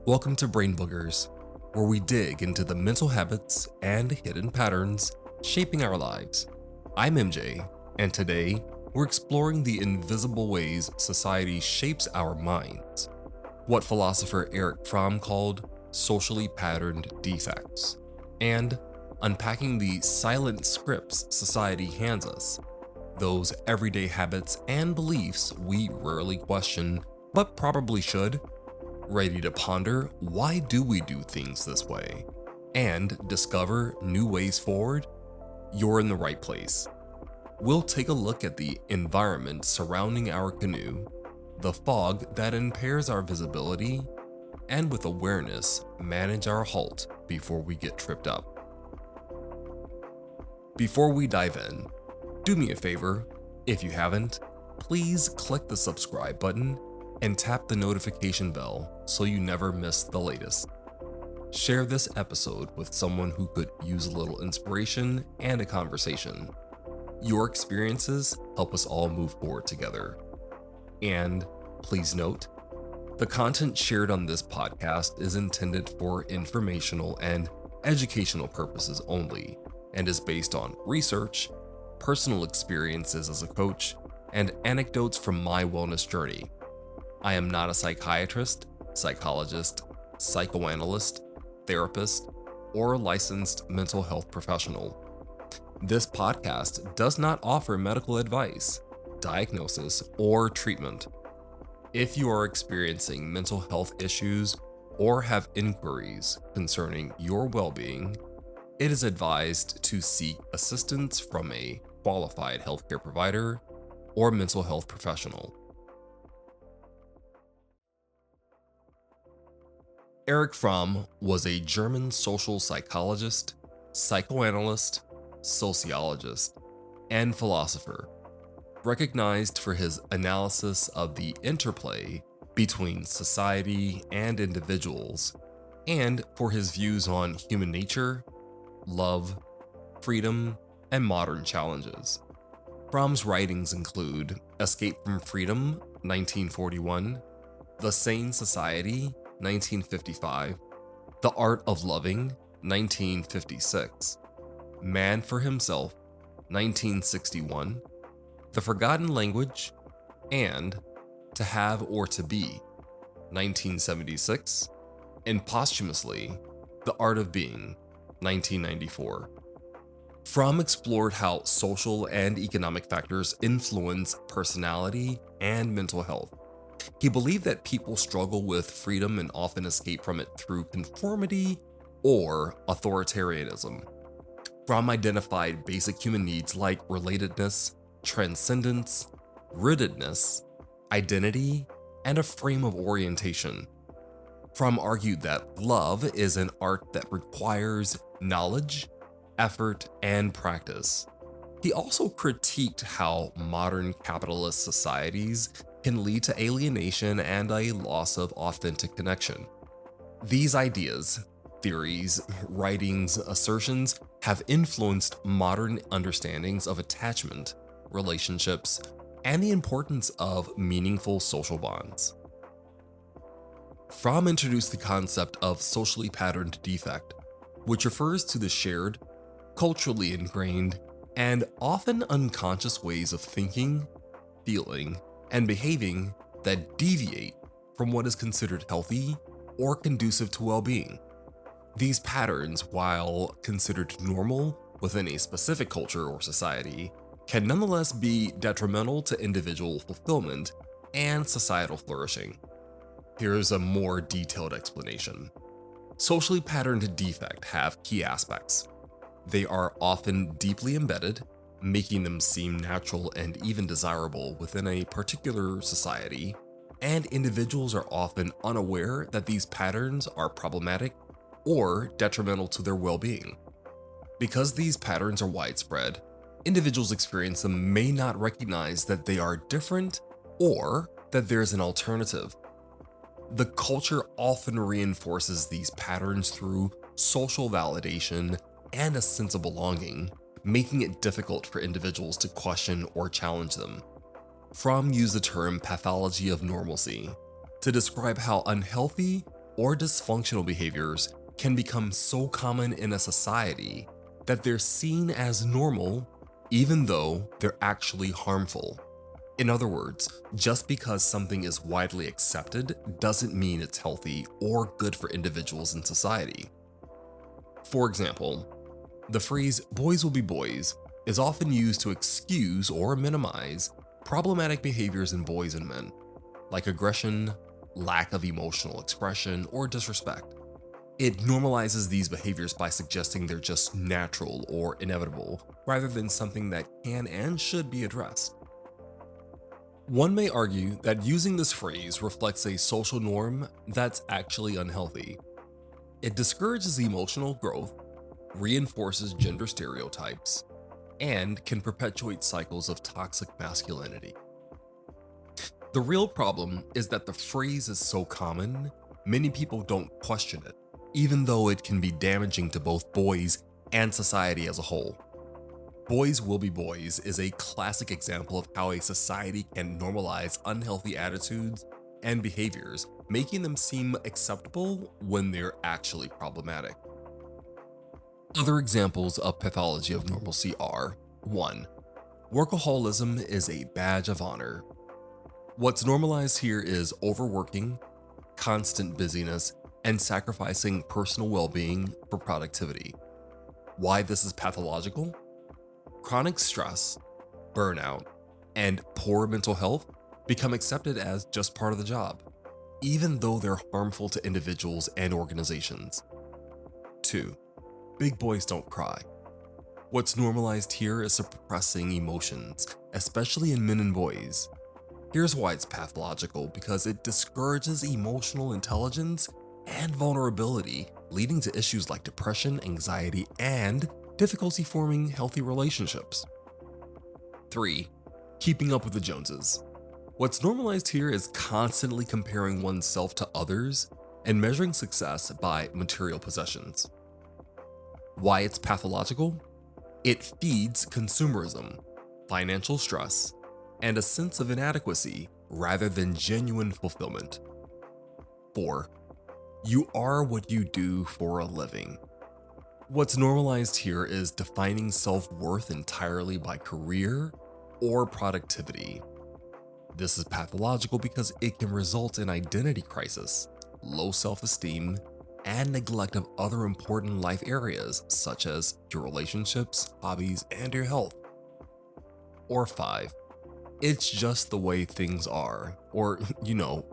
Welcome to Brain Boogerz, where we dig into the mental habits and hidden patterns shaping our lives. I'm MJ, and today we're exploring the invisible ways society shapes our minds, what philosopher Erich Fromm called socially patterned defects, and unpacking the silent scripts society hands us, those everyday habits and beliefs we rarely question but probably should. Ready to ponder why do we do things this way and discover new ways forward? You're in the right place. We'll take a look at the environment surrounding our canoe, the fog that impairs our visibility, and with awareness, manage our halt before we get tripped up. Before we dive in, do me a favor, if you haven't, please click the subscribe button and tap the notification bell so you never miss the latest. Share this episode with someone who could use a little inspiration and a conversation. Your experiences help us all move forward together. And please note, the content shared on this podcast is intended for informational and educational purposes only, and is based on research, personal experiences as a coach, and anecdotes from my wellness journey. I am not a psychiatrist, psychologist, psychoanalyst, therapist, or licensed mental health professional. This podcast does not offer medical advice, diagnosis, or treatment. If you are experiencing mental health issues or have inquiries concerning your well-being, it is advised to seek assistance from a qualified healthcare provider or mental health professional. Erich Fromm was a German social psychologist, psychoanalyst, sociologist, and philosopher, recognized for his analysis of the interplay between society and individuals, and for his views on human nature, love, freedom, and modern challenges. Fromm's writings include Escape from Freedom, 1941, The Sane Society, 1955, The Art of Loving, 1956, Man for Himself, 1961, The Forgotten Language, and To Have or to Be, 1976, and posthumously, The Art of Being, 1994. Fromm explored how social and economic factors influence personality and mental health. He believed that people struggle with freedom and often escape from it through conformity or authoritarianism. Fromm identified basic human needs like relatedness, transcendence, rootedness, identity, and a frame of orientation. Fromm argued that love is an art that requires knowledge, effort, and practice. He also critiqued how modern capitalist societies can lead to alienation and a loss of authentic connection. These ideas, theories, writings, assertions have influenced modern understandings of attachment, relationships, and the importance of meaningful social bonds. Fromm introduced the concept of socially patterned defect, which refers to the shared, culturally ingrained, and often unconscious ways of thinking, feeling, and behaving that deviate from what is considered healthy or conducive to well-being. These patterns, while considered normal within a specific culture or society, can nonetheless be detrimental to individual fulfillment and societal flourishing. Here's a more detailed explanation. Socially patterned defects have key aspects. They are often deeply embedded, making them seem natural and even desirable within a particular society, and individuals are often unaware that these patterns are problematic or detrimental to their well-being. Because these patterns are widespread, individuals experience them may not recognize that they are different or that there's an alternative. The culture often reinforces these patterns through social validation and a sense of belonging, making it difficult for individuals to question or challenge them. Fromm used the term pathology of normalcy to describe how unhealthy or dysfunctional behaviors can become so common in a society that they're seen as normal even though they're actually harmful. In other words, just because something is widely accepted doesn't mean it's healthy or good for individuals in society. For example, the phrase "boys will be boys" is often used to excuse or minimize problematic behaviors in boys and men, like aggression, lack of emotional expression, or disrespect. It normalizes these behaviors by suggesting they're just natural or inevitable, rather than something that can and should be addressed. One may argue that using this phrase reflects a social norm that's actually unhealthy. It discourages emotional growth, reinforces gender stereotypes, and can perpetuate cycles of toxic masculinity. The real problem is that the phrase is so common, many people don't question it, even though it can be damaging to both boys and society as a whole. "Boys will be boys" is a classic example of how a society can normalize unhealthy attitudes and behaviors, making them seem acceptable when they're actually problematic. Other examples of pathology of normalcy are: 1. Workaholism is a badge of honor. What's normalized here is overworking, constant busyness, and sacrificing personal well-being for productivity. Why this is pathological? Chronic stress, burnout, and poor mental health become accepted as just part of the job, even though they're harmful to individuals and organizations. 2. Big boys don't cry. What's normalized here is suppressing emotions, especially in men and boys. Here's why it's pathological: because it discourages emotional intelligence and vulnerability, leading to issues like depression, anxiety, and difficulty forming healthy relationships. 3. Keeping up with the Joneses. What's normalized here is constantly comparing oneself to others and measuring success by material possessions. Why it's pathological? It feeds consumerism, financial stress, and a sense of inadequacy rather than genuine fulfillment. 4. You are what you do for a living. What's normalized here is defining self-worth entirely by career or productivity. This is pathological because it can result in identity crisis, low self-esteem, and neglect of other important life areas such as your relationships, hobbies, and your health. Or 5. It's just the way things are, or,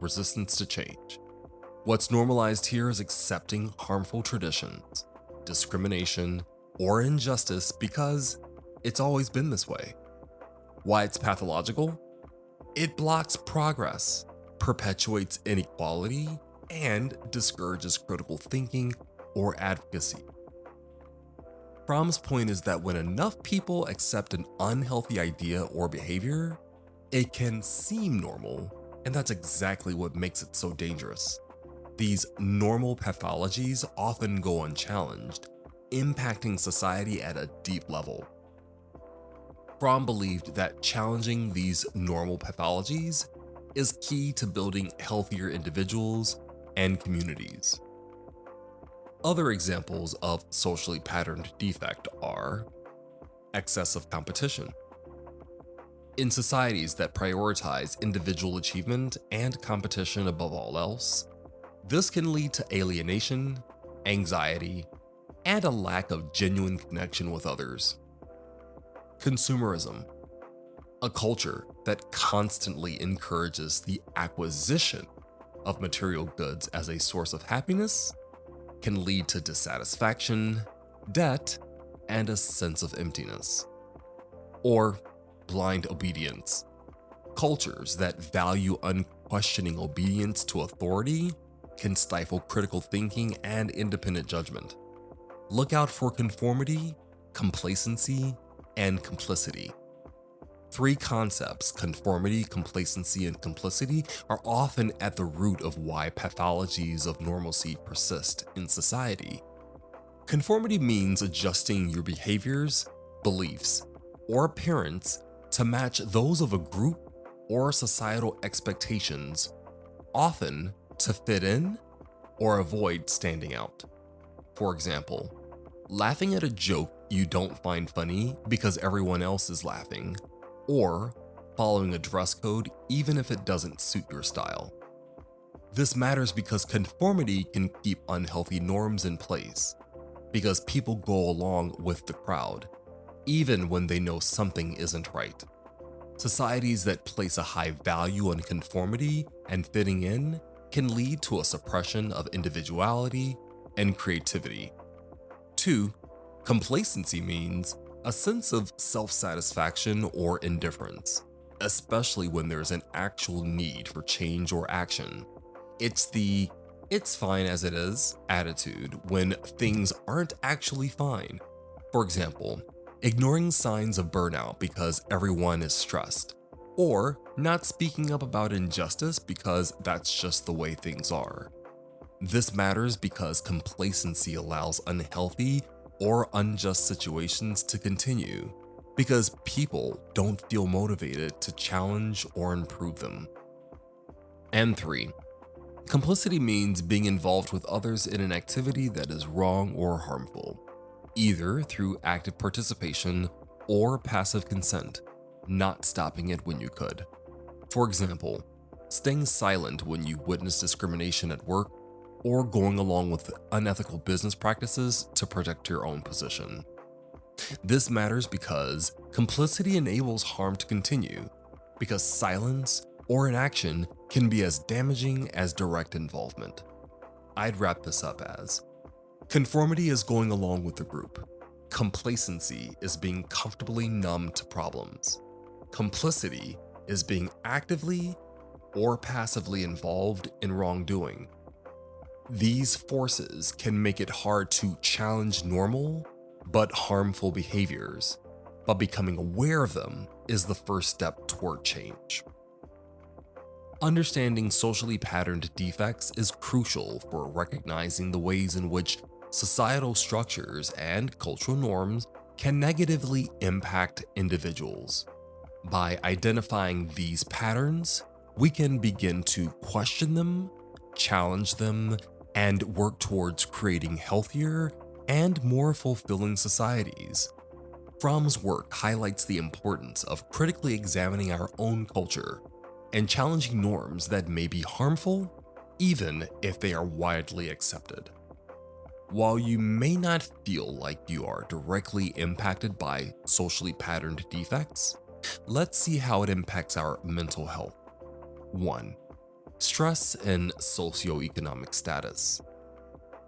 resistance to change. What's normalized here is accepting harmful traditions, discrimination, or injustice because it's always been this way. Why it's pathological? It blocks progress, perpetuates inequality, and discourages critical thinking or advocacy. Fromm's point is that when enough people accept an unhealthy idea or behavior, it can seem normal, and that's exactly what makes it so dangerous. These normal pathologies often go unchallenged, impacting society at a deep level. Fromm believed that challenging these normal pathologies is key to building healthier individuals and communities. Other examples of socially patterned defect are excessive competition. In societies that prioritize individual achievement and competition above all else, this can lead to alienation, anxiety, and a lack of genuine connection with others. Consumerism, a culture that constantly encourages the acquisition of material goods as a source of happiness, can lead to dissatisfaction, debt, and a sense of emptiness. Or blind obedience. Cultures that value unquestioning obedience to authority can stifle critical thinking and independent judgment. Look out for conformity, complacency, and complicity. 3 concepts, conformity, complacency, and complicity, are often at the root of why pathologies of normalcy persist in society. Conformity means adjusting your behaviors, beliefs, or appearance to match those of a group or societal expectations, often to fit in or avoid standing out. For example, laughing at a joke you don't find funny because everyone else is laughing, or following a dress code even if it doesn't suit your style. This matters because conformity can keep unhealthy norms in place, because people go along with the crowd, even when they know something isn't right. Societies that place a high value on conformity and fitting in can lead to a suppression of individuality and creativity. 2. Complacency means a sense of self-satisfaction or indifference, especially when there's an actual need for change or action. It's the "it's fine as it is" attitude when things aren't actually fine. For example, ignoring signs of burnout because everyone is stressed, or not speaking up about injustice because that's just the way things are. This matters because complacency allows unhealthy or unjust situations to continue, because people don't feel motivated to challenge or improve them. And 3. Complicity means being involved with others in an activity that is wrong or harmful, either through active participation or passive consent, not stopping it when you could. For example, staying silent when you witness discrimination at work, or going along with unethical business practices to protect your own position. This matters because complicity enables harm to continue, because silence or inaction can be as damaging as direct involvement. I'd wrap this up as: conformity is going along with the group. Complacency is being comfortably numb to problems. Complicity is being actively or passively involved in wrongdoing. These forces can make it hard to challenge normal but harmful behaviors, but becoming aware of them is the first step toward change. Understanding socially patterned defects is crucial for recognizing the ways in which societal structures and cultural norms can negatively impact individuals. By identifying these patterns, we can begin to question them, challenge them, and work towards creating healthier and more fulfilling societies. Fromm's work highlights the importance of critically examining our own culture and challenging norms that may be harmful, even if they are widely accepted. While you may not feel like you are directly impacted by socially patterned defects, let's see how it impacts our mental health. 1. Stress and socioeconomic status.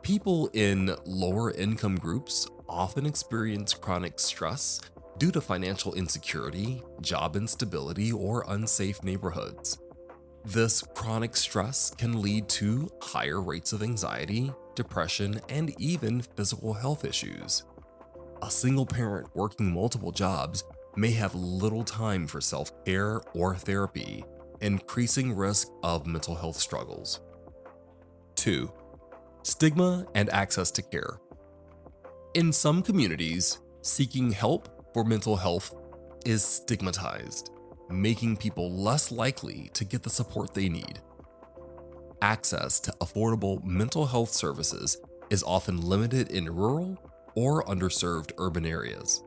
People in lower income groups often experience chronic stress due to financial insecurity, job instability, or unsafe neighborhoods. This chronic stress can lead to higher rates of anxiety, depression, and even physical health issues. A single parent working multiple jobs may have little time for self-care or therapy, increasing risk of mental health struggles. 2. Stigma and access to care. In some communities, seeking help for mental health is stigmatized, making people less likely to get the support they need. Access to affordable mental health services is often limited in rural or underserved urban areas.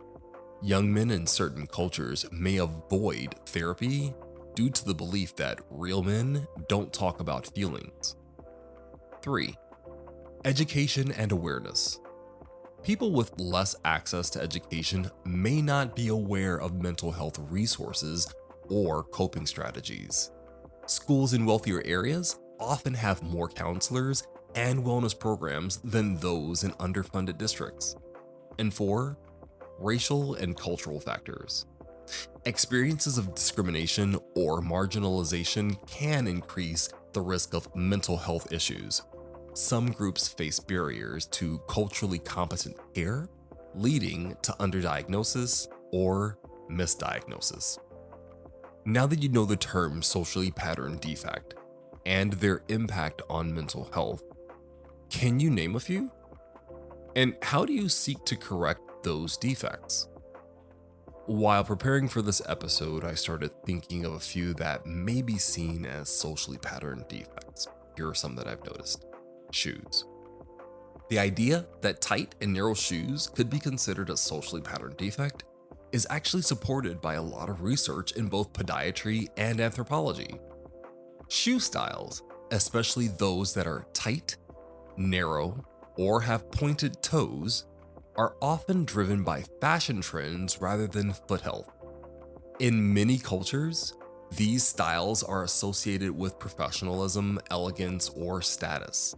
Young men in certain cultures may avoid therapy due to the belief that real men don't talk about feelings. 3. Education and awareness. People with less access to education may not be aware of mental health resources or coping strategies. Schools in wealthier areas often have more counselors and wellness programs than those in underfunded districts. And 4. Racial and cultural factors. Experiences of discrimination or marginalization can increase the risk of mental health issues. Some groups face barriers to culturally competent care, leading to underdiagnosis or misdiagnosis. Now that you know the term socially patterned defect and their impact on mental health, can you name a few? And how do you seek to correct those defects? While preparing for this episode, I started thinking of a few that may be seen as socially patterned defects. Here are some that I've noticed. Shoes. The idea that tight and narrow shoes could be considered a socially patterned defect is actually supported by a lot of research in both podiatry and anthropology. Shoe styles, especially those that are tight, narrow, or have pointed toes, are often driven by fashion trends rather than foot health. In many cultures, these styles are associated with professionalism, elegance, or status.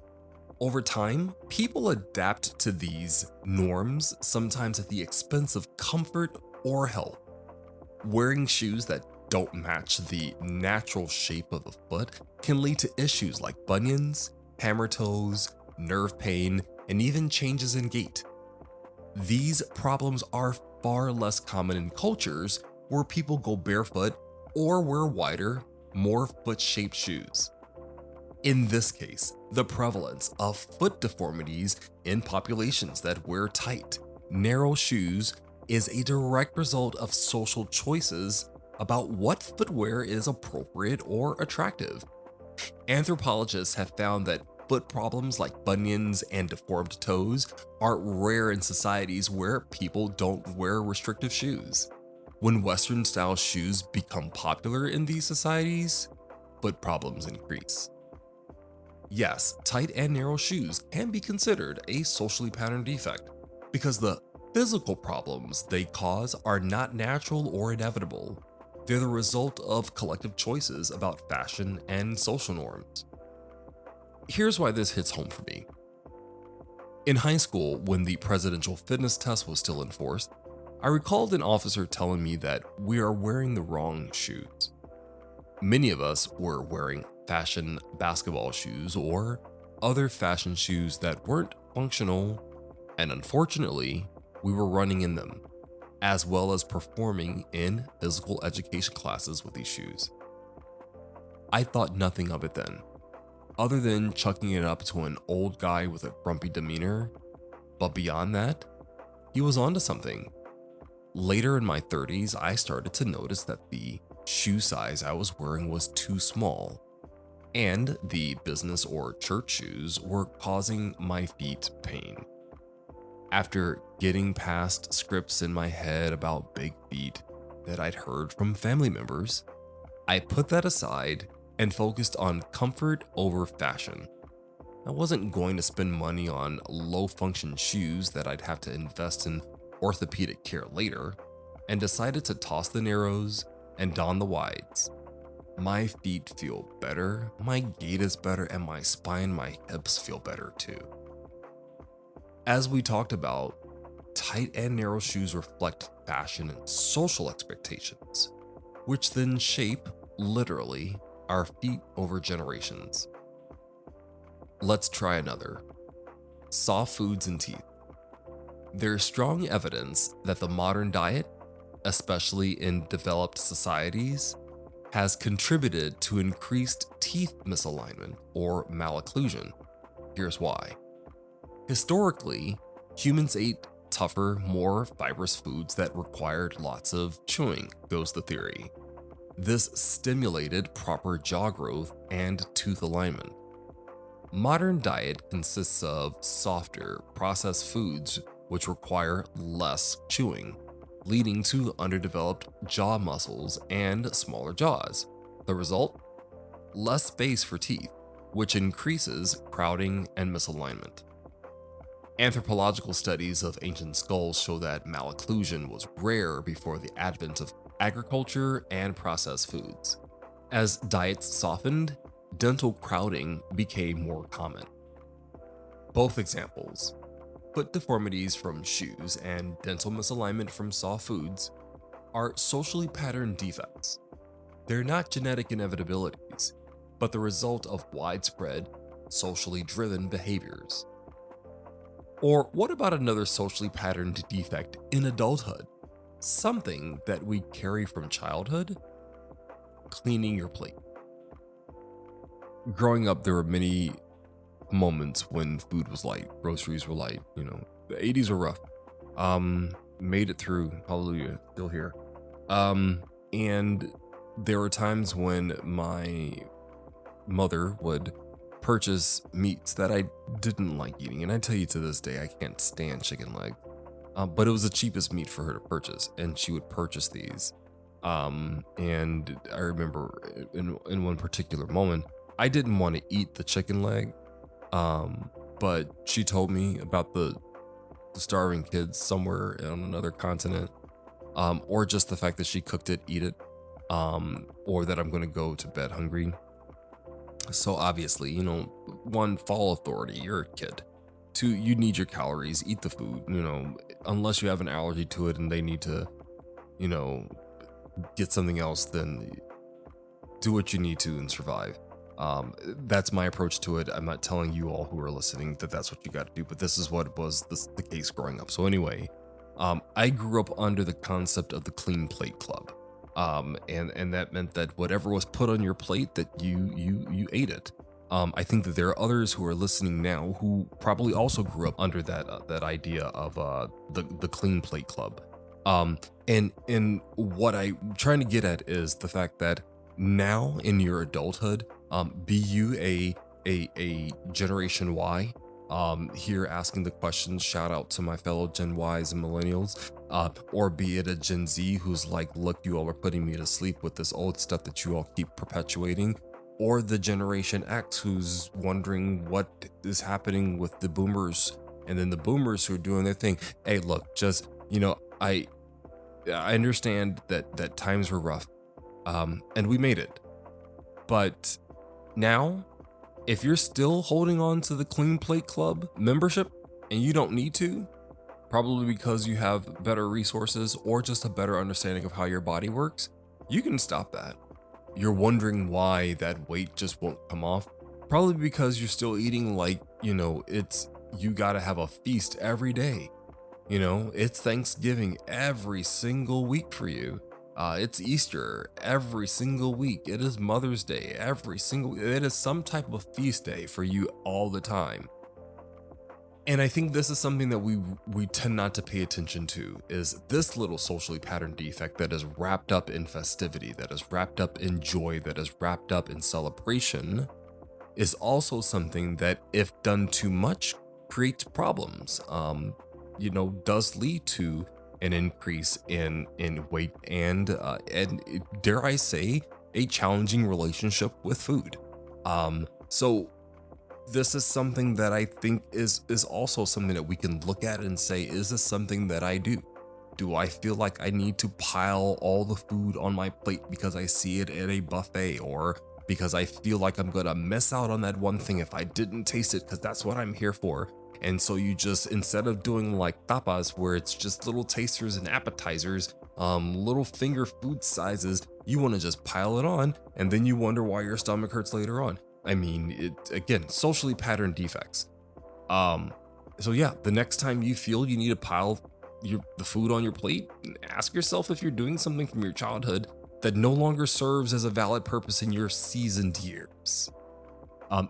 Over time, people adapt to these norms, sometimes at the expense of comfort or health. Wearing shoes that don't match the natural shape of the foot can lead to issues like bunions, hammer toes, nerve pain, and even changes in gait. These problems are far less common in cultures where people go barefoot or wear wider, more foot-shaped shoes. In this case, the prevalence of foot deformities in populations that wear tight, narrow shoes is a direct result of social choices about what footwear is appropriate or attractive. Anthropologists have found that foot problems like bunions and deformed toes are rare in societies where people don't wear restrictive shoes. When Western-style shoes become popular in these societies, foot problems increase. Yes, tight and narrow shoes can be considered a socially patterned defect because the physical problems they cause are not natural or inevitable. They're the result of collective choices about fashion and social norms. Here's why this hits home for me. In high school, when the presidential fitness test was still enforced, I recalled an officer telling me that we are wearing the wrong shoes. Many of us were wearing fashion basketball shoes or other fashion shoes that weren't functional, and unfortunately, we were running in them, as well as performing in physical education classes with these shoes. I thought nothing of it then, other than chucking it up to an old guy with a grumpy demeanor, but beyond that, he was onto something. Later in my 30s, I started to notice that the shoe size I was wearing was too small, and the business or church shoes were causing my feet pain. After getting past scripts in my head about big feet that I'd heard from family members, I put that aside and focused on comfort over fashion. I wasn't going to spend money on low-function shoes that I'd have to invest in orthopedic care later, and decided to toss the narrows and don the wides. My feet feel better, my gait is better, and my spine, my hips feel better too. As we talked about, tight and narrow shoes reflect fashion and social expectations, which then shape, literally, our feet over generations. Let's try another. Soft foods and teeth. There's strong evidence that the modern diet, especially in developed societies, has contributed to increased teeth misalignment or malocclusion. Here's why. Historically, humans ate tougher, more fibrous foods that required lots of chewing, goes the theory. This stimulated proper jaw growth and tooth alignment. Modern diet consists of softer, processed foods which require less chewing, leading to underdeveloped jaw muscles and smaller jaws. The result? Less space for teeth, which increases crowding and misalignment. Anthropological studies of ancient skulls show that malocclusion was rare before the advent of agriculture and processed foods. As diets softened, dental crowding became more common. Both examples, foot deformities from shoes and dental misalignment from soft foods, are socially patterned defects. They're not genetic inevitabilities, but the result of widespread, socially driven behaviors. Or what about another socially patterned defect in adulthood? Something that we carry from childhood? Cleaning your plate. Growing up, there were many moments when food was light, groceries were light, the 80s were rough. made it through. Hallelujah, still here. And there were times when my mother would purchase meats that I didn't like eating, and I tell you to this day I can't stand chicken leg. But it was the cheapest meat for her to purchase, and she would purchase these. And I remember in one particular moment, I didn't want to eat the chicken leg, but she told me about the starving kids somewhere on another continent, or just the fact that she cooked it, eat it, or that I'm going to go to bed hungry. So obviously, one, follow authority. You're a kid. Two, you need your calories. Eat the food. Unless you have an allergy to it and they need to, get something else, then do what you need to and survive. That's my approach to it. I'm not telling you all who are listening that that's what you got to do, but this is what was the case growing up. So anyway, I grew up under the concept of the clean plate club. And that meant that whatever was put on your plate, that you ate it. I think that there are others who are listening now who probably also grew up under that idea of the clean plate club. And what I'm trying to get at is the fact that now in your adulthood, be you a Generation Y, here asking the questions, shout out to my fellow Gen Ys and millennials, or be it a Gen Z who's like, look, you all are putting me to sleep with this old stuff that you all keep perpetuating, or the Generation X who's wondering what is happening with the boomers, and then the boomers who are doing their thing. Hey, look, just, I understand that times were rough, and we made it, but now, if you're still holding on to the Clean Plate Club membership and you don't need to, probably because you have better resources or just a better understanding of how your body works, you can stop that. You're wondering why that weight just won't come off, probably because you're still eating like, you gotta have a feast every day. It's Thanksgiving every single week for you. It's Easter every single week. It is Mother's Day it is some type of feast day for you all the time. And I think this is something that we tend not to pay attention to, is this little socially patterned defect that is wrapped up in festivity, that is wrapped up in joy, that is wrapped up in celebration, is also something that, if done too much, creates problems. Does lead to an increase in weight and dare I say, a challenging relationship with food. So this is something that I think is also something that we can look at and say, is this something that I do? Do I feel like I need to pile all the food on my plate because I see it at a buffet, or because I feel like I'm gonna miss out on that one thing if I didn't taste it, because that's what I'm here for? And so you just, instead of doing like tapas where it's just little tasters and appetizers, little finger food sizes, you want to just pile it on, and then you wonder why your stomach hurts later on. I mean, it again, socially patterned defects. So yeah, the next time you feel you need to pile the food on your plate, ask yourself if you're doing something from your childhood that no longer serves as a valid purpose in your seasoned years.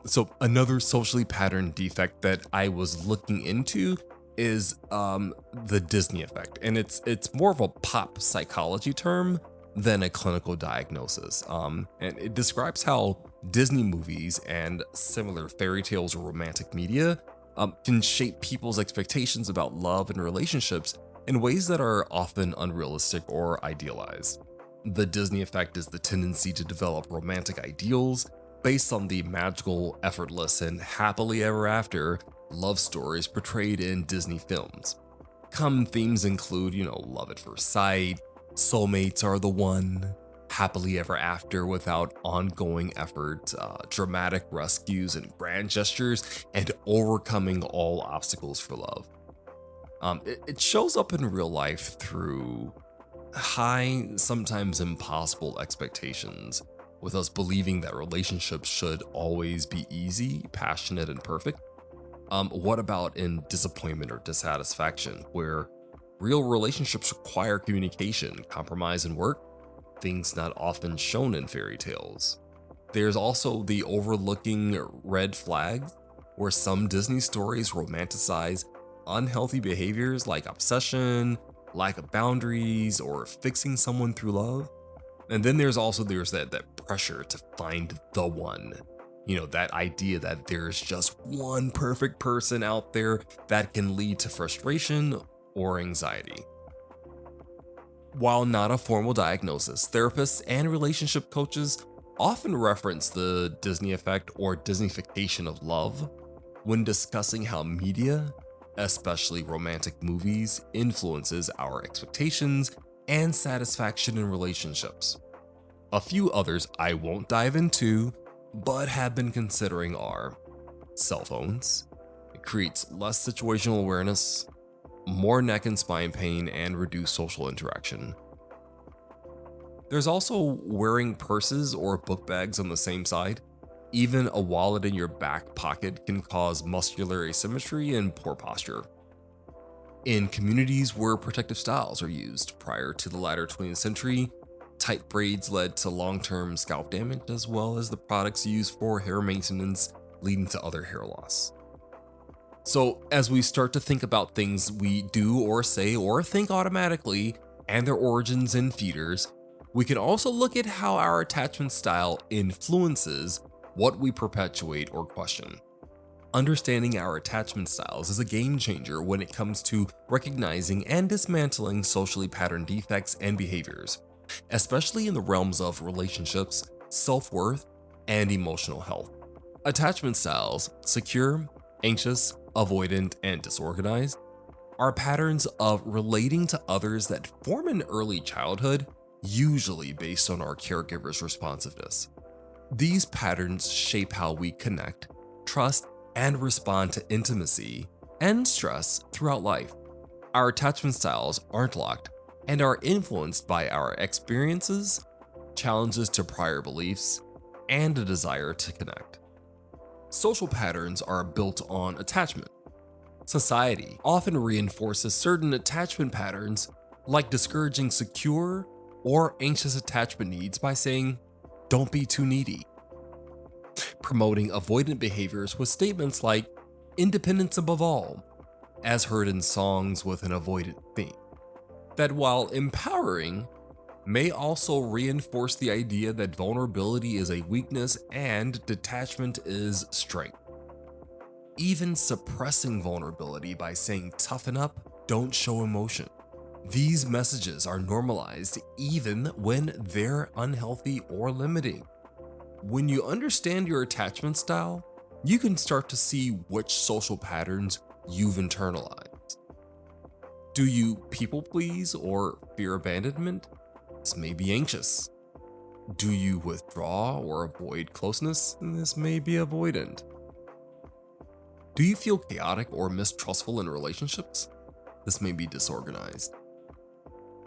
So another socially patterned defect that I was looking into is the Disney effect, and it's more of a pop psychology term than a clinical diagnosis. And it describes how Disney movies and similar fairy tales or romantic media can shape people's expectations about love and relationships in ways that are often unrealistic or idealized. The Disney effect is the tendency to develop romantic ideals based on the magical, effortless, and happily ever after love stories portrayed in Disney films. Common themes include, love at first sight, soulmates are the one, happily ever after without ongoing effort, dramatic rescues and grand gestures, and overcoming all obstacles for love. It shows up in real life through high, sometimes impossible expectations, with us believing that relationships should always be easy, passionate, and perfect. What about in disappointment or dissatisfaction, where real relationships require communication, compromise, and work, things not often shown in fairy tales? There's also the overlooking red flags, where some Disney stories romanticize unhealthy behaviors like obsession, lack of boundaries, or fixing someone through love. And then there's that pressure to find the one. That idea that there's just one perfect person out there that can lead to frustration or anxiety. While not a formal diagnosis, therapists and relationship coaches often reference the Disney effect or Disneyfication of love when discussing how media, especially romantic movies, influences our expectations and satisfaction in relationships. A few others I won't dive into, but have been considering are cell phones. It creates less situational awareness, more neck and spine pain, and reduced social interaction. There's also wearing purses or book bags on the same side. Even a wallet in your back pocket can cause muscular asymmetry and poor posture. In communities where protective styles are used prior to the latter 20th century, tight braids led to long-term scalp damage, as well as the products used for hair maintenance leading to other hair loss. So, as we start to think about things we do or say or think automatically and their origins in feeders, we can also look at how our attachment style influences what we perpetuate or question. Understanding our attachment styles is a game changer when it comes to recognizing and dismantling socially patterned defects and behaviors, especially in the realms of relationships, self-worth, and emotional health. Attachment styles, secure, anxious, avoidant, and disorganized, are patterns of relating to others that form in early childhood, usually based on our caregiver's responsiveness. These patterns shape how we connect, trust, and respond to intimacy and stress throughout life. Our attachment styles aren't locked and are influenced by our experiences, challenges to prior beliefs, and a desire to connect. Social patterns are built on attachment. Society often reinforces certain attachment patterns, like discouraging secure or anxious attachment needs by saying, "Don't be too needy." Promoting avoidant behaviors with statements like, "Independence above all," as heard in songs with an avoidant theme. That while empowering, may also reinforce the idea that vulnerability is a weakness and detachment is strength. Even suppressing vulnerability by saying "toughen up, don't show emotion." These messages are normalized even when they're unhealthy or limiting. When you understand your attachment style, you can start to see which social patterns you've internalized. Do you people please or fear abandonment? This may be anxious. Do you withdraw or avoid closeness? This may be avoidant. Do you feel chaotic or mistrustful in relationships? This may be disorganized.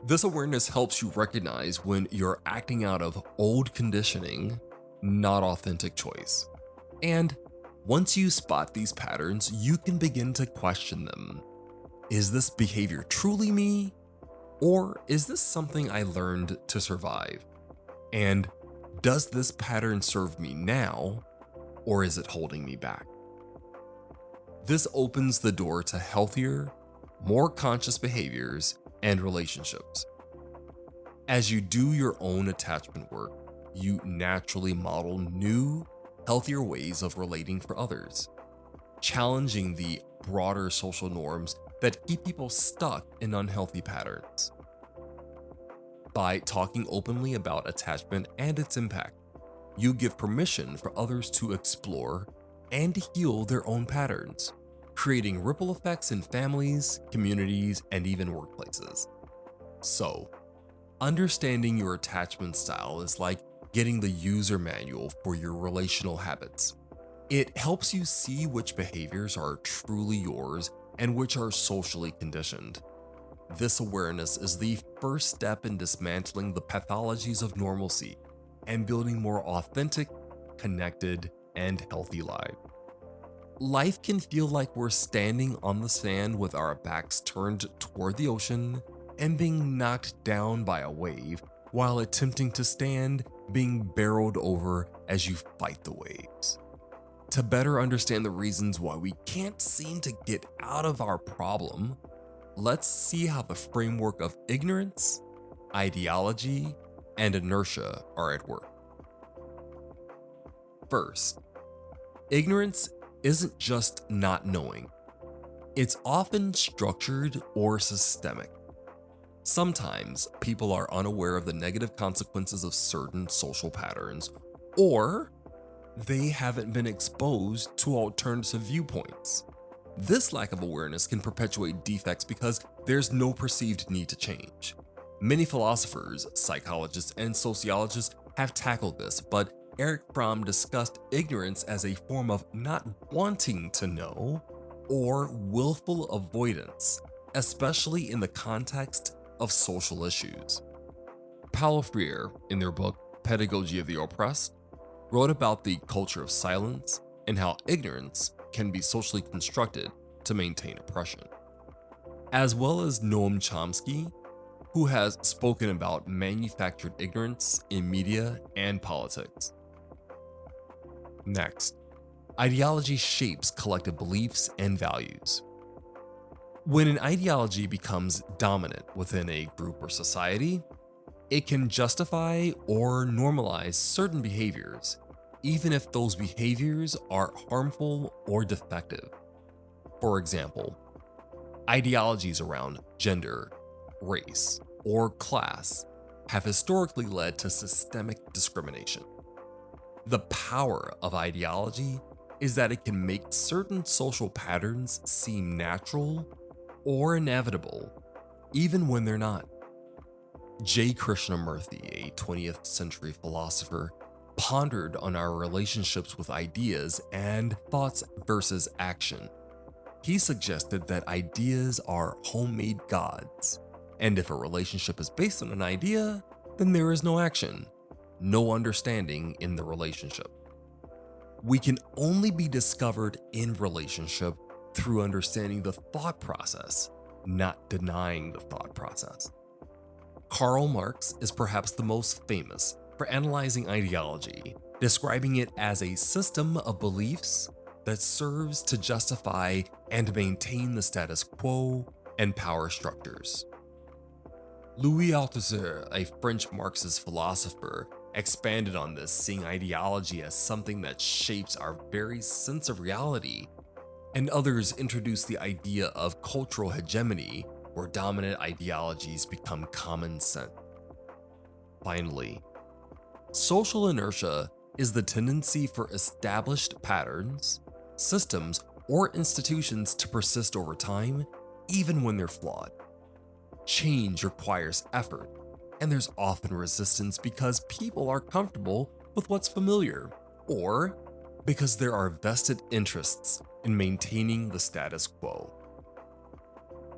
This awareness helps you recognize when you're acting out of old conditioning, not authentic choice. And once you spot these patterns, you can begin to question them. Is this behavior truly me? Or is this something I learned to survive? And does this pattern serve me now, or is it holding me back? This opens the door to healthier, more conscious behaviors and relationships. As you do your own attachment work, you naturally model new, healthier ways of relating for others, challenging the broader social norms that keep people stuck in unhealthy patterns. By talking openly about attachment and its impact, you give permission for others to explore and heal their own patterns, creating ripple effects in families, communities, and even workplaces. So, understanding your attachment style is like getting the user manual for your relational habits. It helps you see which behaviors are truly yours and which are socially conditioned. This awareness is the first step in dismantling the pathologies of normalcy and building more authentic, connected, and healthy lives. Life can feel like we're standing on the sand with our backs turned toward the ocean and being knocked down by a wave, while attempting to stand, being barreled over as you fight the waves. To better understand the reasons why we can't seem to get out of our problem, let's see how the framework of ignorance, ideology, and inertia are at work. First, ignorance isn't just not knowing. It's often structured or systemic. Sometimes people are unaware of the negative consequences of certain social patterns, or they haven't been exposed to alternative viewpoints. This lack of awareness can perpetuate defects because there's no perceived need to change. Many philosophers, psychologists, and sociologists have tackled this, but Erich Fromm discussed ignorance as a form of not wanting to know or willful avoidance, especially in the context of social issues. Paulo Freire, in their book Pedagogy of the Oppressed, wrote about the culture of silence and how ignorance can be socially constructed to maintain oppression. As well as Noam Chomsky, who has spoken about manufactured ignorance in media and politics. Next, ideology shapes collective beliefs and values. When an ideology becomes dominant within a group or society, it can justify or normalize certain behaviors, even if those behaviors are harmful or defective. For example, ideologies around gender, race, or class have historically led to systemic discrimination. The power of ideology is that it can make certain social patterns seem natural or inevitable, even when they're not. J. Krishnamurti, a 20th century philosopher, pondered on our relationships with ideas and thoughts versus action. He suggested that ideas are homemade gods, and if a relationship is based on an idea, then there is no action, no understanding in the relationship. We can only be discovered in relationship through understanding the thought process, not denying the thought process. Karl Marx is perhaps the most famous for analyzing ideology, describing it as a system of beliefs that serves to justify and maintain the status quo and power structures. Louis Althusser, a French Marxist philosopher, expanded on this, seeing ideology as something that shapes our very sense of reality, and others introduced the idea of cultural hegemony, where dominant ideologies become common sense. Finally, social inertia is the tendency for established patterns, systems, or institutions to persist over time, even when they're flawed. Change requires effort, and there's often resistance because people are comfortable with what's familiar, or because there are vested interests in maintaining the status quo.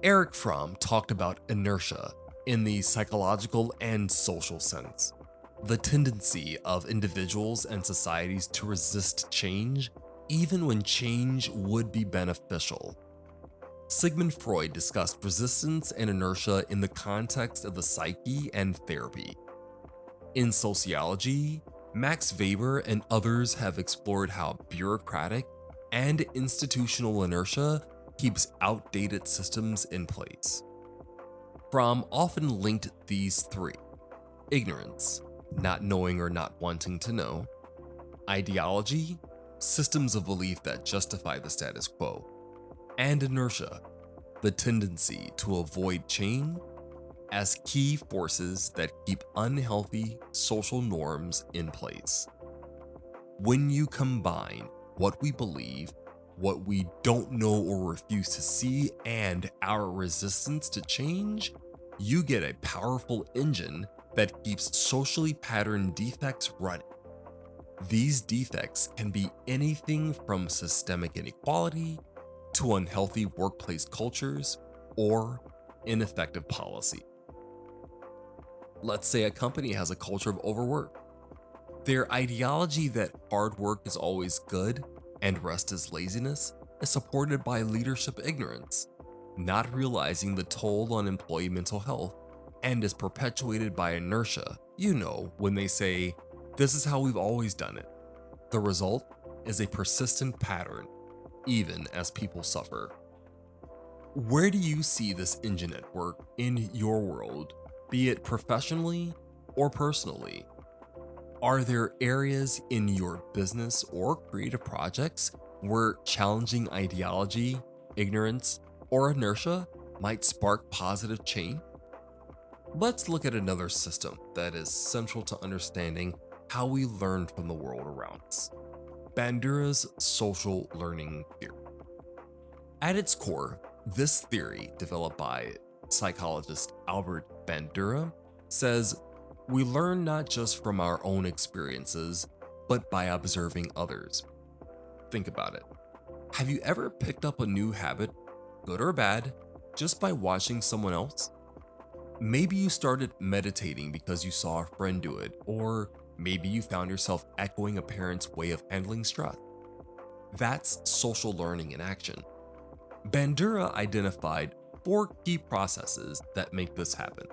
Erich Fromm talked about inertia in the psychological and social sense, the tendency of individuals and societies to resist change even when change would be beneficial. Sigmund Freud discussed resistance and inertia in the context of the psyche and therapy. In sociology, Max Weber and others have explored how bureaucratic and institutional inertia keeps outdated systems in place. Fromm often linked these three: ignorance, not knowing or not wanting to know; ideology, systems of belief that justify the status quo; and inertia, the tendency to avoid change, as key forces that keep unhealthy social norms in place. When you combine what we believe, what we don't know or refuse to see, and our resistance to change, you get a powerful engine that keeps socially patterned defects running. These defects can be anything from systemic inequality to unhealthy workplace cultures or ineffective policy. Let's say a company has a culture of overwork. Their ideology that hard work is always good and rest is laziness is supported by leadership ignorance, not realizing the toll on employee mental health, and is perpetuated by inertia. You know, when they say, "This is how we've always done it." The result is a persistent pattern, even as people suffer. Where do you see this engine at work in your world, be it professionally or personally? Are there areas in your business or creative projects where challenging ideology, ignorance, or inertia might spark positive change? Let's look at another system that is central to understanding how we learn from the world around us. Bandura's social learning theory. At its core, this theory, developed by psychologist Albert Bandura, says we learn not just from our own experiences, but by observing others. Think about it. Have you ever picked up a new habit, good or bad, just by watching someone else? Maybe you started meditating because you saw a friend do it, or maybe you found yourself echoing a parent's way of handling stress. That's social learning in action. Bandura identified 4 key processes that make this happen.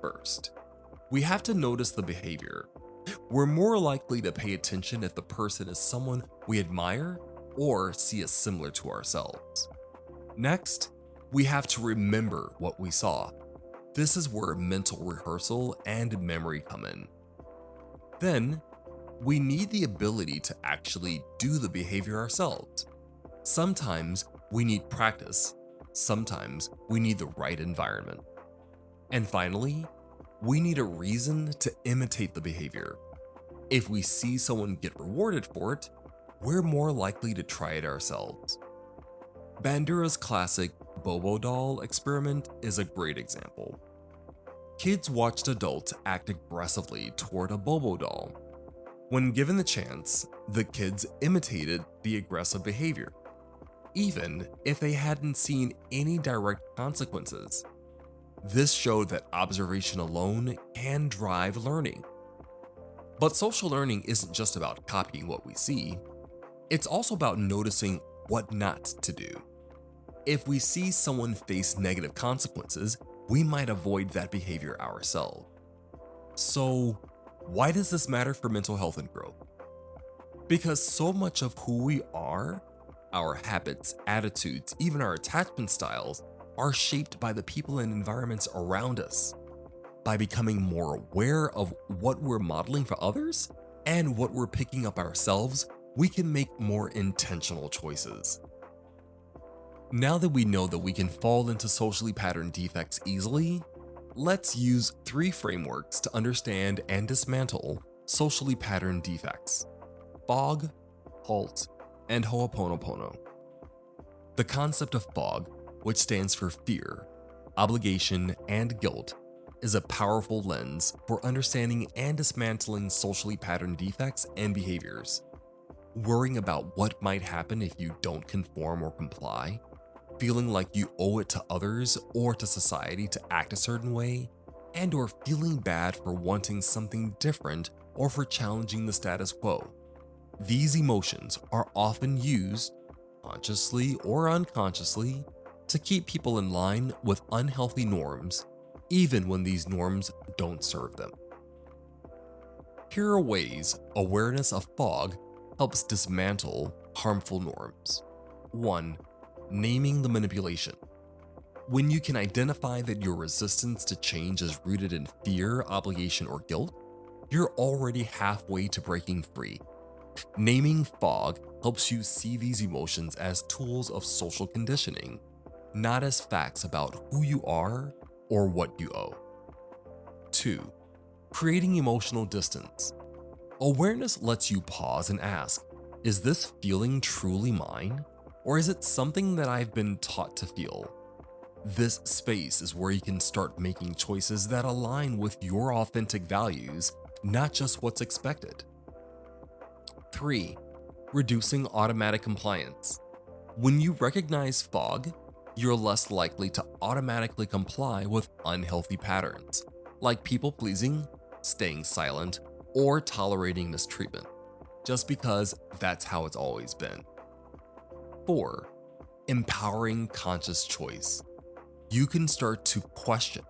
First, we have to notice the behavior. We're more likely to pay attention if the person is someone we admire or see as similar to ourselves. Next, we have to remember what we saw. This is where mental rehearsal and memory come in. Then, we need the ability to actually do the behavior ourselves. Sometimes we need practice, sometimes we need the right environment. And finally, we need a reason to imitate the behavior. If we see someone get rewarded for it, we're more likely to try it ourselves. Bandura's classic Bobo doll experiment is a great example. Kids watched adults act aggressively toward a Bobo doll. When given the chance, the kids imitated the aggressive behavior, even if they hadn't seen any direct consequences. This showed that observation alone can drive learning. But social learning isn't just about copying what we see, it's also about noticing what not to do. If we see someone face negative consequences, we might avoid that behavior ourselves. So, why does this matter for mental health and growth? Because so much of who we are, our habits, attitudes, even our attachment styles, are shaped by the people and environments around us. By becoming more aware of what we're modeling for others and what we're picking up ourselves, we can make more intentional choices. Now that we know that we can fall into socially patterned defects easily, let's use 3 frameworks to understand and dismantle socially patterned defects: fog, halt, and ho'oponopono. The concept of fog, which stands for fear, obligation, and guilt, is a powerful lens for understanding and dismantling socially patterned defects and behaviors. Worrying about what might happen if you don't conform or comply, feeling like you owe it to others or to society to act a certain way, and or feeling bad for wanting something different or for challenging the status quo. These emotions are often used, consciously or unconsciously, to keep people in line with unhealthy norms, even when these norms don't serve them. Here are ways awareness of fog helps dismantle harmful norms. 1. Naming the manipulation. When you can identify that your resistance to change is rooted in fear, obligation, or guilt, you're already halfway to breaking free. Naming fog helps you see these emotions as tools of social conditioning, not as facts about who you are or what you owe. 2. Creating emotional distance. Awareness lets you pause and ask, is this feeling truly mine? Or is it something that I've been taught to feel? This space is where you can start making choices that align with your authentic values, not just what's expected. 3. Reducing automatic compliance. When you recognize fog, you're less likely to automatically comply with unhealthy patterns, like people-pleasing, staying silent, or tolerating mistreatment, just because that's how it's always been. 4. Empowering conscious choice. You can start to question,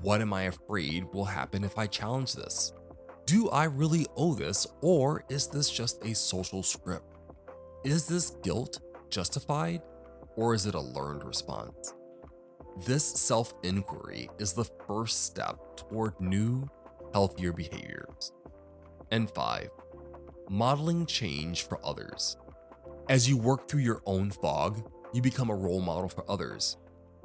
what am I afraid will happen if I challenge this? Do I really owe this, or is this just a social script? Is this guilt justified, or is it a learned response? This self-inquiry is the first step toward new, healthier behaviors. And 5, modeling change for others. As you work through your own fog, you become a role model for others.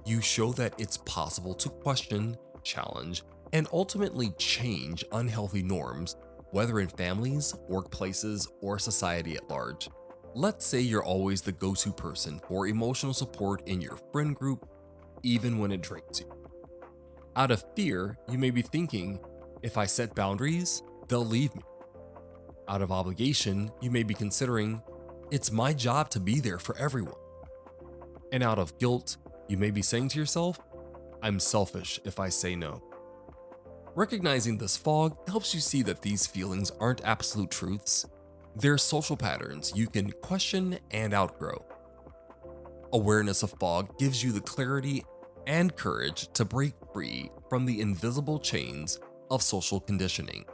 You show that it's possible to question, challenge, and ultimately change unhealthy norms, whether in families, workplaces, or society at large. Let's say you're always the go-to person for emotional support in your friend group, even when it drains you. Out of fear, you may be thinking, if I set boundaries, they'll leave me. Out of obligation, you may be considering, it's my job to be there for everyone. And out of guilt, you may be saying to yourself, I'm selfish if I say no. Recognizing this fog helps you see that these feelings aren't absolute truths. They're social patterns you can question and outgrow. Awareness of fog gives you the clarity and courage to break free from the invisible chains of social conditioning.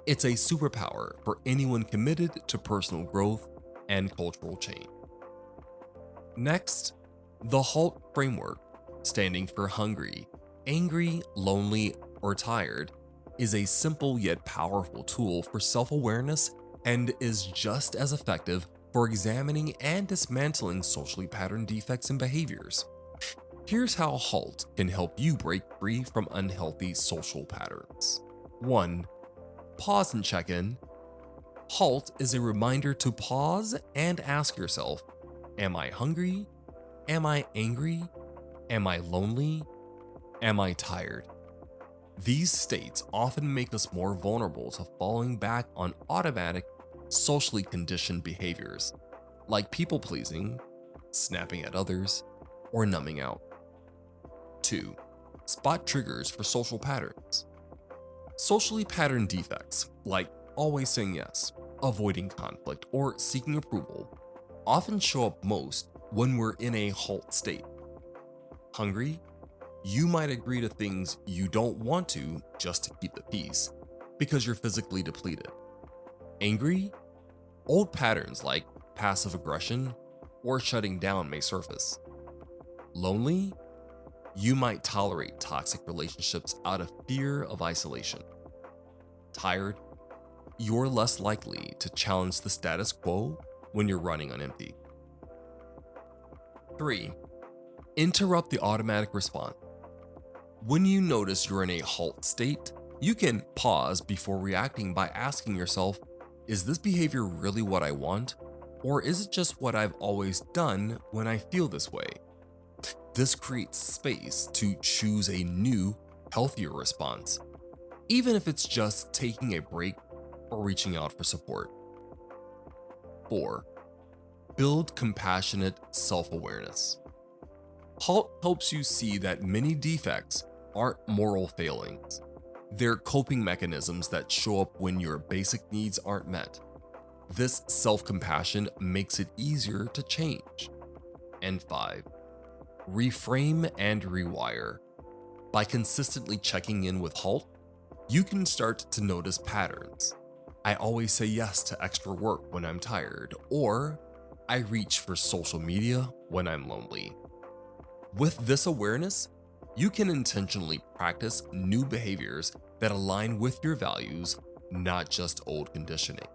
It's a superpower for anyone committed to personal growth and cultural change. Next, the HALT framework, standing for hungry, angry, lonely, or tired, is a simple yet powerful tool for self-awareness and is just as effective for examining and dismantling socially patterned defects and behaviors. Here's how HALT can help you break free from unhealthy social patterns. 1. Pause and check in. HALT is a reminder to pause and ask yourself, am I hungry? Am I angry? Am I lonely? Am I tired? These states often make us more vulnerable to falling back on automatic, socially conditioned behaviors, like people-pleasing, snapping at others, or numbing out. 2. Spot triggers for social patterns. Socially patterned defects, like always saying yes, avoiding conflict, or seeking approval, often show up most when we're in a HALT state. Hungry? You might agree to things you don't want to just to keep the peace, because you're physically depleted. Angry? Old patterns like passive aggression or shutting down may surface. Lonely? You might tolerate toxic relationships out of fear of isolation. Tired? You're less likely to challenge the status quo when you're running on empty. 3. Interrupt the automatic response. When you notice you're in a HALT state, you can pause before reacting by asking yourself, is this behavior really what I want? Or is it just what I've always done when I feel this way? This creates space to choose a new, healthier response, even if it's just taking a break or reaching out for support. 4. Build compassionate self-awareness. HALT helps you see that many defects aren't moral failings. They're coping mechanisms that show up when your basic needs aren't met. This self-compassion makes it easier to change. And 5. Reframe and rewire. By consistently checking in with HALT, you can start to notice patterns. I always say yes to extra work when I'm tired, or I reach for social media when I'm lonely. With this awareness, you can intentionally practice new behaviors that align with your values, not just old conditioning.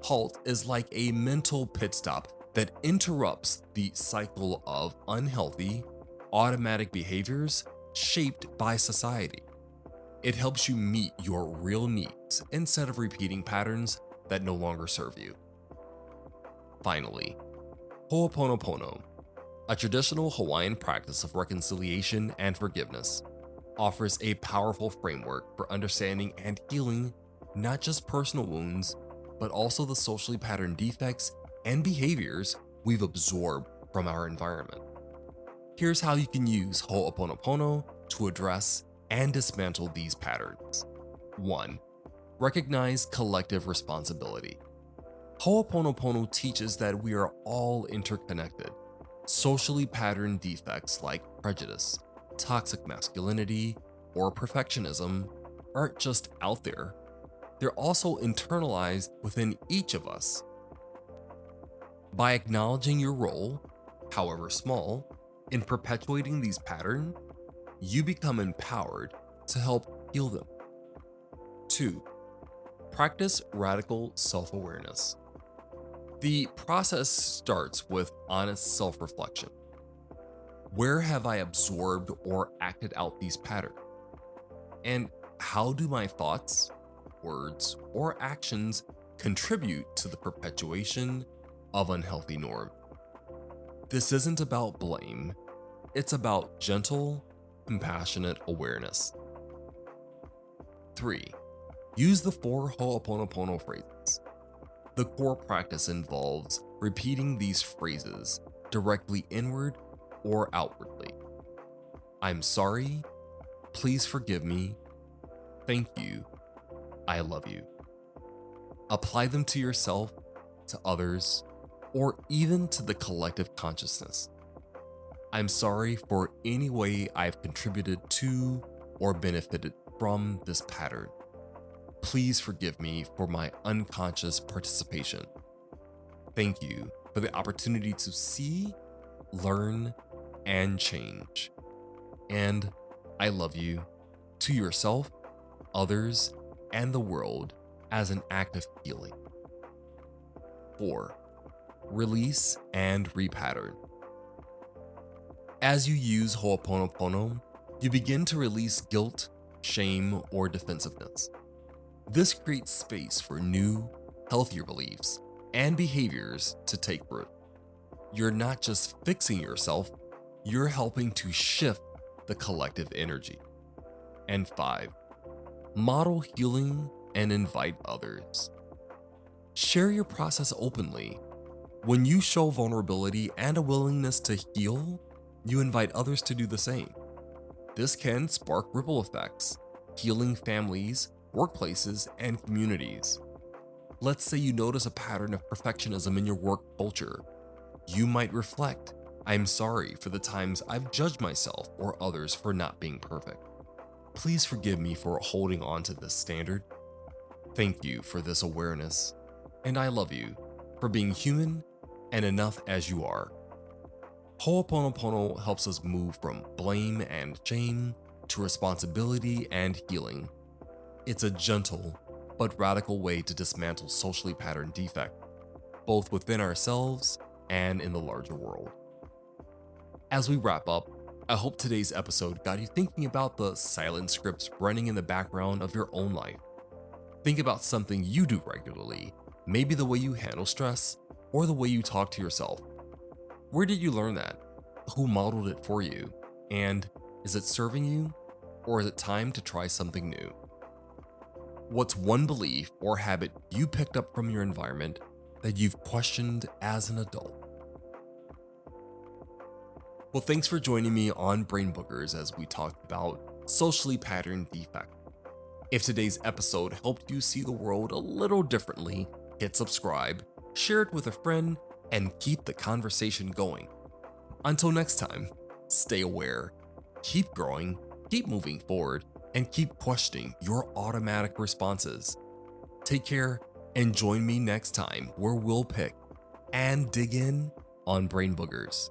HALT is like a mental pit stop that interrupts the cycle of unhealthy, automatic behaviors shaped by society. It helps you meet your real needs instead of repeating patterns that no longer serve you. Finally, Ho'oponopono, a traditional Hawaiian practice of reconciliation and forgiveness, offers a powerful framework for understanding and healing not just personal wounds, but also the socially patterned defects and behaviors we've absorbed from our environment. Here's how you can use Ho'oponopono to address and dismantle these patterns. 1. Recognize collective responsibility. Ho'oponopono teaches that we are all interconnected. Socially patterned defects like prejudice, toxic masculinity, or perfectionism aren't just out there, they're also internalized within each of us. By acknowledging your role, however small, in perpetuating these patterns, you become empowered to help heal them. 2. Practice radical self-awareness. The process starts with honest self-reflection. Where have I absorbed or acted out these patterns? And how do my thoughts, words, or actions contribute to the perpetuation of unhealthy norms? This isn't about blame, it's about gentle, compassionate awareness. 3. Use the 4 Ho'oponopono phrases. The core practice involves repeating these phrases directly inward or outwardly. I'm sorry, please forgive me, thank you, I love you. Apply them to yourself, to others, or even to the collective consciousness. I'm sorry for any way I've contributed to or benefited from this pattern. Please forgive me for my unconscious participation. Thank you for the opportunity to see, learn, and change. And I love you to yourself, others, and the world as an act of healing. 4. Release and repattern. As you use Ho'oponopono, you begin to release guilt, shame, or defensiveness. This creates space for new, healthier beliefs and behaviors to take root. You're not just fixing yourself, you're helping to shift the collective energy. And 5. Model healing and invite others. Share your process openly. When you show vulnerability and a willingness to heal, you invite others to do the same. This can spark ripple effects, healing families, workplaces, and communities. Let's say you notice a pattern of perfectionism in your work culture. You might reflect, I'm sorry for the times I've judged myself or others for not being perfect. Please forgive me for holding on to this standard. Thank you for this awareness, and I love you for being human and enough as you are. Ho'oponopono helps us move from blame and shame to responsibility and healing. It's a gentle but radical way to dismantle socially patterned defect, both within ourselves and in the larger world. As we wrap up, I hope today's episode got you thinking about the silent scripts running in the background of your own life. Think about something you do regularly, maybe the way you handle stress or the way you talk to yourself. Where did you learn that? Who modeled it for you? And is it serving you, or is it time to try something new? What's one belief or habit you picked up from your environment that you've questioned as an adult? Well, thanks for joining me on Brain Boogerz as we talked about socially patterned defect. If today's episode helped you see the world a little differently, hit subscribe, share it with a friend, and keep the conversation going. Until next time, stay aware, keep growing, keep moving forward, and keep questioning your automatic responses. Take care and join me next time where we'll pick and dig in on Brain Boogerz.